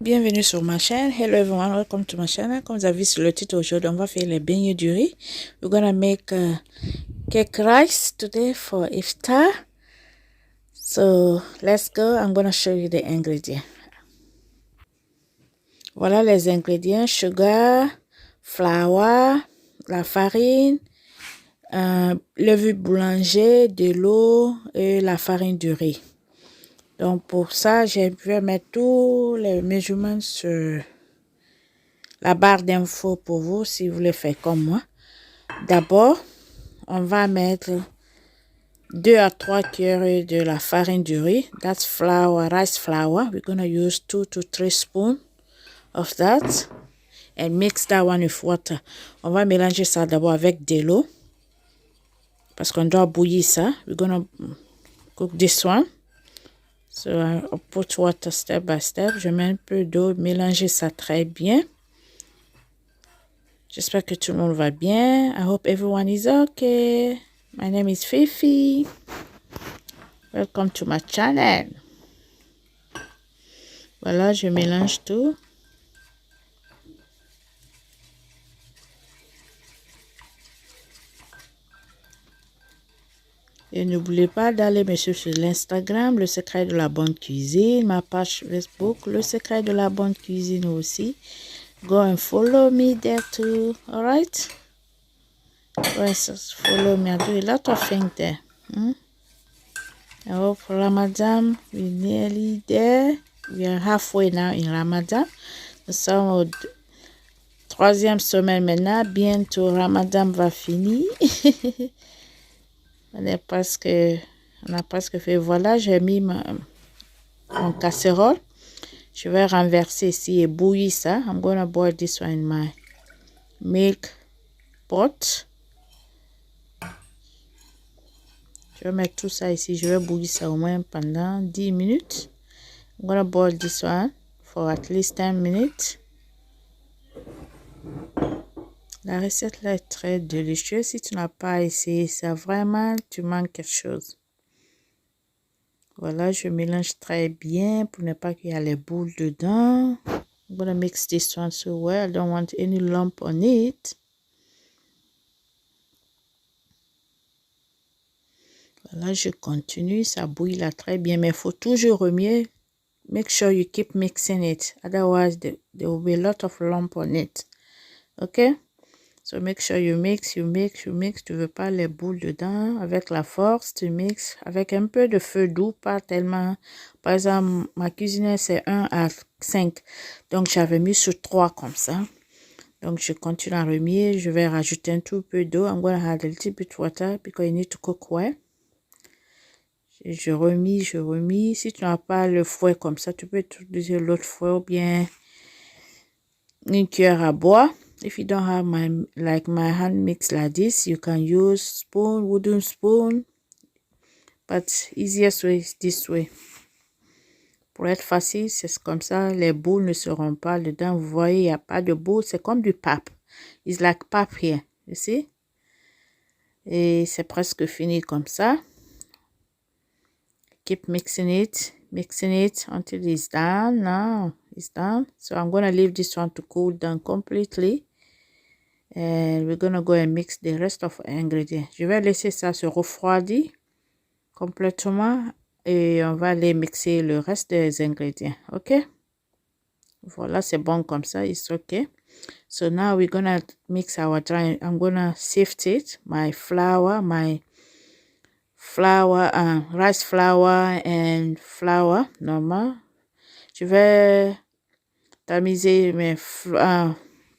Bienvenue sur ma chaîne. Hello everyone, welcome to my channel. Comme vous avez vu sur le titre, aujourd'hui on va faire les beignets du riz. We're gonna make cake rice today for iftar. So let's go. I'm gonna show you the ingredients. Voilà les ingrédients: sugar, flour, la farine, levure boulanger, de l'eau et la farine du riz. Donc pour ça, je vais mettre tous les measurements sur la barre d'infos pour vous si vous voulez faire comme moi. D'abord, on va mettre 2 à 3 cuillères de la farine du riz. That's flour, rice flour. We're going to use 2 to 3 spoons of that and mix that one with water. On va mélanger ça d'abord avec de l'eau parce qu'on doit bouillir ça. We're going to cook this one. So I'll put water step by step. Je mets un peu d'eau, mélanger ça très bien. J'espère que tout le monde va bien. I hope everyone is okay. My name is Fifi. Welcome to my channel. Voilà, je mélange tout. Et n'oubliez pas d'aller me suivre sur l'Instagram, Le Secret de la Bonne Cuisine, ma page Facebook, Le Secret de la Bonne Cuisine aussi. Go and follow me there too, alright? Yes, follow me. I do a lot of things there. I hope Ramadan, we're nearly there. We are halfway now in Ramadan. Nous sommes au 3e semaine maintenant. Bientôt, Ramadan va finir. On a presque fait. Voilà, j'ai mis mon casserole. Je vais renverser ici et bouillir ça. I'm gonna boil this one in my milk pot. Je vais mettre tout ça ici. Je vais bouillir ça au moins pendant 10 minutes. I'm gonna boil this one for at least 10 minutes. La recette là est très délicieuse. Si tu n'as pas essayé ça, vraiment, tu manques quelque chose. Voilà, je mélange très bien pour ne pas qu'il y ait les boules dedans. I'm gonna mix this one so well. I don't want any lump on it. Voilà, je continue. Ça bouille là très bien, mais il faut toujours remuer. Make sure you keep mixing it. Otherwise, there will be a lot of lump on it. Okay? So make sure you mix. Tu veux pas les boules dedans. Avec la force, tu mixes. Avec un peu de feu doux, pas tellement. Par exemple, ma cuisine, c'est 1 à 5. Donc, j'avais mis sur 3 comme ça. Donc, je continue à remuer. Je vais rajouter un tout peu d'eau. I'm going to add a little bit water because you need to cook well. Je remis. Si tu n'as pas le fouet comme ça, tu peux utiliser l'autre fouet ou bien une cuillère à bois. If you don't have my hand mix like this, you can use spoon, wooden spoon. But easiest way is this way. Pour être facile, c'est comme ça. Les boules ne seront pas dedans. Vous voyez, il n'y a pas de boules. C'est comme du pap. It's like pap here. You see? Et c'est presque fini comme ça. Keep mixing it until it's done. Now it's done. So I'm going to leave this one to cool down completely. And we're going to go and mix the rest of the ingredients. Je vais laisser ça se refroidir complètement et on va aller mixer le reste des ingrédients. Ok? Voilà, c'est bon comme ça. It's okay. So now we're going to mix our dry. I'm going to sift it. My flour, rice flour and flour normal. Je vais tamiser mes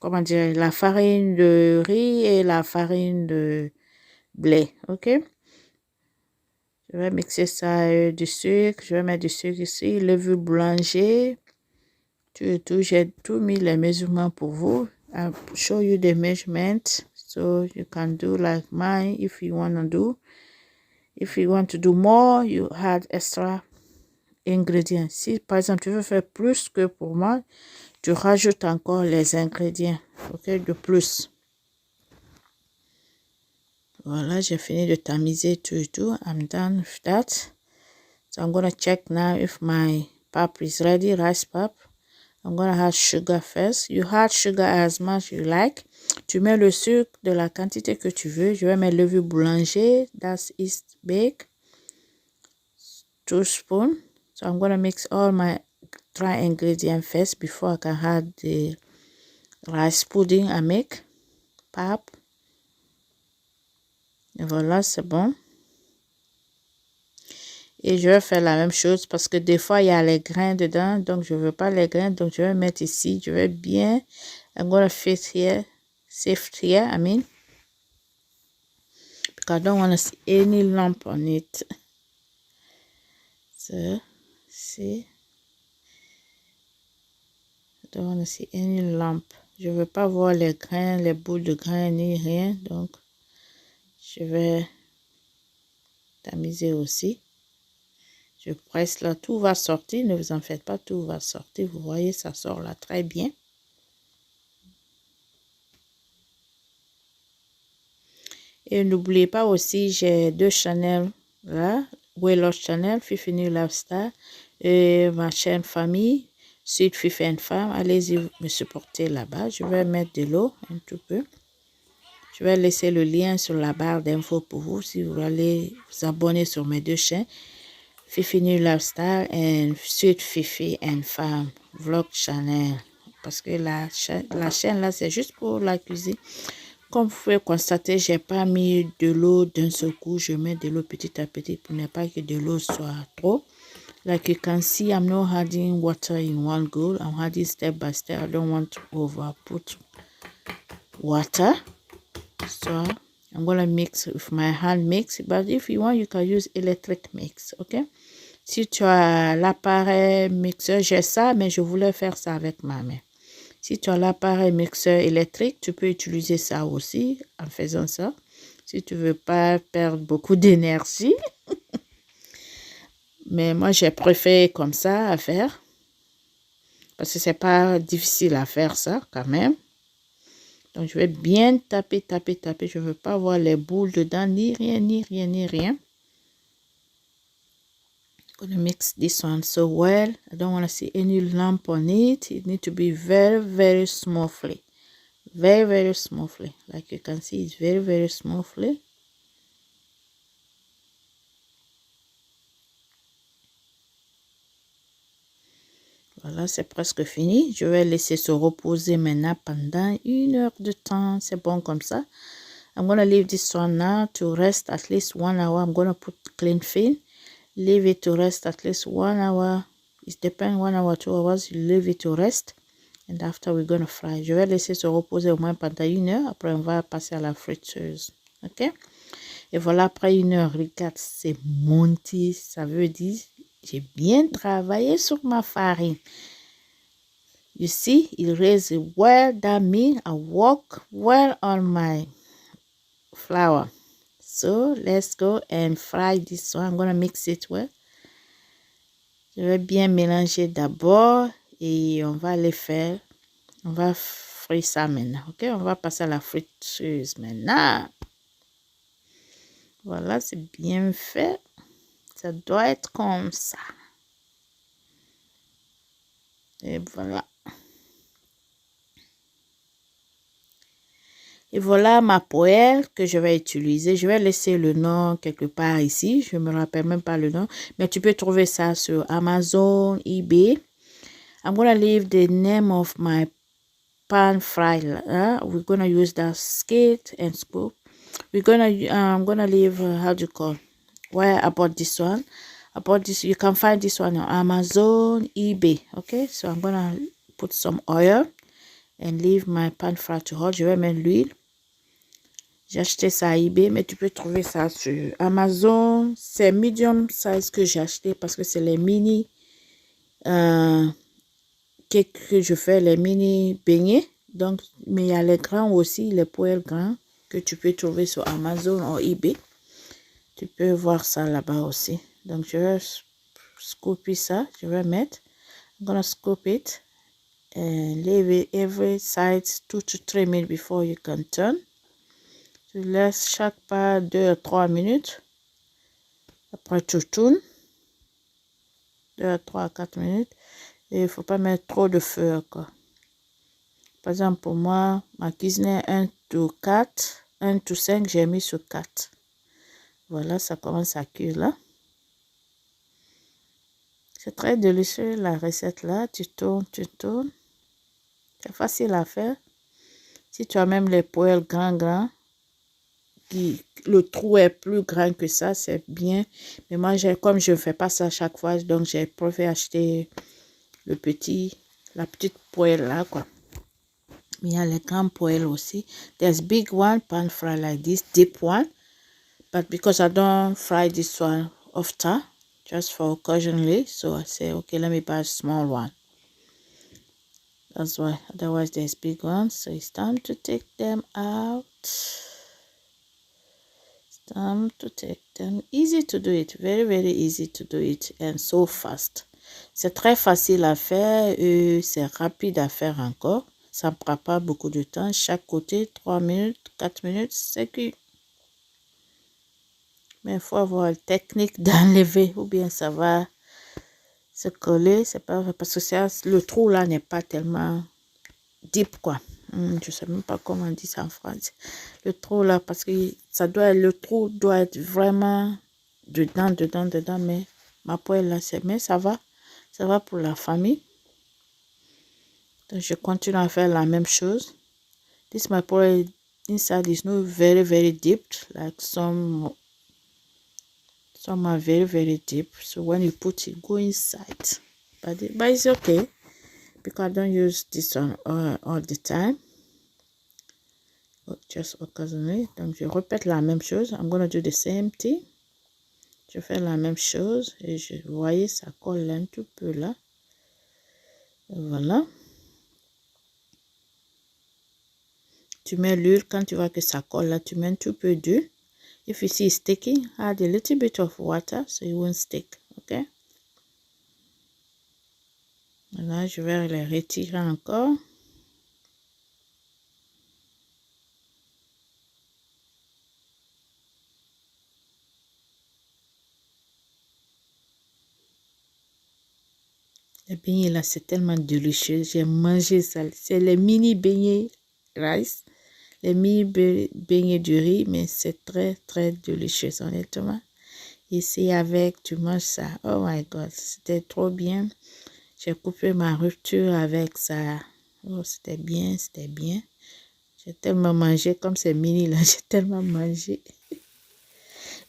comment dire, la farine de riz et la farine de blé, ok? Je vais mixer ça du sucre, je vais mettre du sucre ici, levure boulanger, tout, j'ai tout mis les measurements pour vous. I'll show you the measurements, so you can do like mine if you want to do. If you want to do more, you add extra ingrédients. Si par exemple tu veux faire plus que pour moi, tu rajoutes encore les ingrédients, ok, de plus. Voilà, j'ai fini de tamiser tout. I'm done with that. So I'm going to check now if my pap is ready, rice pap. I'm gonna add sugar first. You add sugar as much you like. Tu mets le sucre de la quantité que tu veux. Je vais mettre levure boulanger. That's East Bake. 2 spoons. So I'm gonna mix all my dry ingredients first before I can add the rice pudding I make. Pap. Et voilà, c'est bon. Et je vais faire la même chose parce que des fois, il y a les grains dedans. Donc, je ne veux pas les grains. Donc, je vais mettre ici. Je vais bien. I'm going to fit here. Sift here, I mean. Because I don't want to see any lump on it. So, see. I don't want to see any lump. Je ne veux pas voir les grains, les boules de grains, ni rien. Donc, je vais tamiser aussi. Je presse là, tout va sortir, ne vous en faites pas, tout va sortir. Vous voyez, ça sort là très bien. Et n'oubliez pas aussi, j'ai 2 channels là, Weight Loss Channel, Fifi New Lifestyle, et ma chaîne famille, Sweet Fifi and Femme. Allez-y me supporter là-bas. Je vais mettre de l'eau un tout peu. Je vais laisser le lien sur la barre d'infos pour vous si vous voulez vous abonner sur mes 2 chaînes. Fifi New Lifestyle et Sweet Fifi and Femme Vlog Channel. Parce que la chaîne là, c'est juste pour la cuisine. Comme vous pouvez constater, j'ai pas mis de l'eau d'un seul coup. Je mets de l'eau petit à petit pour ne pas que de l'eau soit trop. Like you can see, I'm not adding water in one go. I'm adding step by step. I don't want to over put water. So I'm gonna mix with my hand mix. But if you want, you can use electric mix. Okay. Si tu as l'appareil mixeur, j'ai ça, mais je voulais faire ça avec ma main. Si tu as l'appareil mixeur électrique, tu peux utiliser ça aussi en faisant ça. Si tu veux pas perdre beaucoup d'énergie. Mais moi, j'ai préféré comme ça à faire. Parce que c'est pas difficile à faire ça quand même. Donc, je vais bien taper, taper, taper. Je veux pas voir les boules dedans, ni rien, ni rien, ni rien. I'm gonna mix this one so well. I don't want to see any lump on it. It needs to be very, very smoothly. Very, very smoothly. Like you can see, it's very, very smoothly. Voilà, c'est presque fini. Je vais laisser se reposer maintenant pendant 1 heure de temps. C'est bon comme ça. I'm gonna leave this one now to rest at least 1 hour. I'm gonna put clean film. Leave it to rest at least 1 hour. It depends, 1 hour, 2 hours. You leave it to rest. And after we're gonna fry. Je vais laisser se reposer au moins pendant 1 heure. Après, on va passer à la friteuse. Ok? Et voilà, après 1 heure, regarde, c'est monté. Ça veut dire, j'ai bien travaillé sur ma farine. You see, it raised well. That means I work well on my flour. So, let's go and fry this one. I'm going to mix it well. Je vais bien mélanger d'abord et on va les faire. On va frire ça maintenant. Ok, on va passer à la friteuse maintenant. Voilà, c'est bien fait. Ça doit être comme ça. Et voilà. Et voilà ma poêle que je vais utiliser. Je vais laisser le nom quelque part ici. Je ne me rappelle même pas le nom. Mais tu peux trouver ça sur Amazon, eBay. I'm going to leave the name of my pan fry. We're going to use that skate and scoop. I'm going to leave, how do you call, where I bought this one. I bought this. You can find this one on Amazon, eBay. Okay, so I'm going to put some oil and leave my pan fry to hot. Je vais mettre l'huile. J'ai acheté ça à eBay, mais tu peux trouver ça sur Amazon. C'est medium size que j'ai acheté parce que c'est les mini cakes que je fais, les mini beignets. Donc, mais il y a les grands aussi, les poêles grands que tu peux trouver sur Amazon ou eBay. Tu peux voir ça là-bas aussi. Donc, je vais scooper ça. Je vais mettre. I'm gonna scoop it and leave it every side 2 to 3 minutes before you can turn. Tu laisses chaque pas 2 à 3 minutes. Après, tu tournes. 2 à 3 à 4 minutes. Et il faut pas mettre trop de feu, quoi. Par exemple, pour moi, ma cuisine est 1:4, 1:5, j'ai mis sur 4. Voilà, ça commence à cuire là. C'est très délicieux la recette là. Tu tournes, tu tournes. C'est facile à faire. Si tu as même les poêles grands, le trou est plus grand que ça, c'est bien. Mais moi, comme je ne fais pas ça chaque fois, donc j'ai préféré acheter la petite poêle là, quoi. Il y a les grandes poêles aussi. There's big one, pan fry like this, deep one. But because I don't fry this one often, just for occasionally, so I say, okay, let me buy a small one. That's why. Otherwise, there's big ones. So it's time to take them out. It's time to take them. Easy to do it. Very, very easy to do it. And so fast. C'est très facile à faire et c'est rapide à faire encore. Ça ne prend pas beaucoup de temps. Chaque côté, 3 minutes, 4 minutes, c'est cuit. Mais il faut avoir la technique d'enlever ou bien ça va se coller. C'est pas parce que le trou là n'est pas tellement deep, quoi. Je sais même pas comment on dit ça en français. Le trou là, parce que le trou doit être vraiment dedans, mais ma poêle là, mais ça va pour la famille. Donc je continue à faire la même chose. This my poêle inside is not very, very deep, like some are very, very deep. So when you put it, go inside. But it's okay because I don't use this one all the time. Just occasionally. Donc je répète la même chose. I'm gonna do the same thing. Je fais la même chose et vous voyez, ça colle un tout peu là. Voilà. Tu mets l'huile quand tu vois que ça colle là. Tu mets un tout peu d'huile. If you see it's sticking, add a little bit of water so it won't stick. Okay. Là, je vais les retirer encore. Les beignets là, c'est tellement délicieux. J'ai mangé ça. C'est les mini beignets rice. Les mini beignets du riz, mais c'est très, très délicieux, honnêtement. Ici, avec, tu manges ça. Oh my God, c'était trop bien. J'ai coupé ma rupture avec ça. Oh, c'était bien, c'était bien. J'ai tellement mangé, comme c'est mini là, j'ai tellement mangé.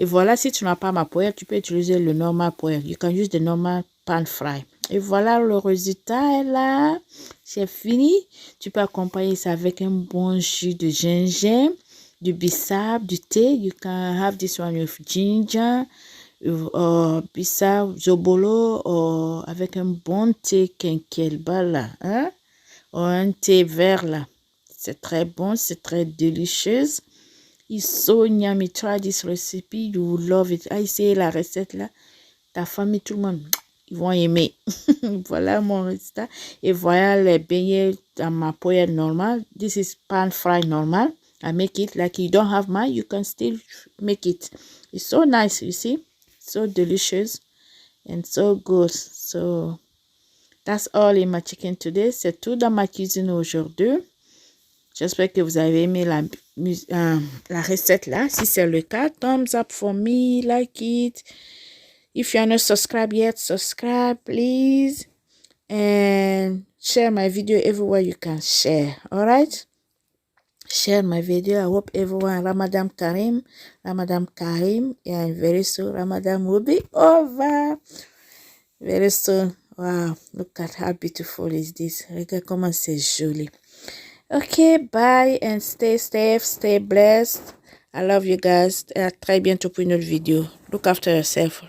Et voilà, si tu n'as pas ma poêle, tu peux utiliser le normal poêle. You can use the normal pan fry. Et voilà, le résultat est là. C'est fini. Tu peux accompagner ça avec un bon jus de gingembre, du bissap, du thé. You can have this one with ginger, bissap, zobolo, ou avec un bon thé kenkelba là. Hein? Ou un thé vert là. C'est très bon, c'est très délicieux. It's so yummy. Try this recipe. You will love it. I say la recette là. Ta famille, tout le monde, ils vont aimer. Voilà mon résultat. Et voilà les beignets dans ma poêle normale. This is pan fry normal. I make it like you don't have mine. You can still make it. It's so nice, you see. So delicious and so good. So that's all in my chicken today. C'est tout dans ma cuisine aujourd'hui. J'espère que vous avez aimé la recette là. Si c'est le cas, thumbs up for me, like it. If you are not subscribed yet, subscribe please. And share my video everywhere you can share. Alright? Share my video. I hope everyone, Ramadan Karim, and very soon Ramadan will be over. Very soon. Wow, look at how beautiful is this. Regarde comment c'est joli. Okay, bye and stay safe, stay blessed. I love you guys. À très bientôt pour une autre vidéo. Look after yourself.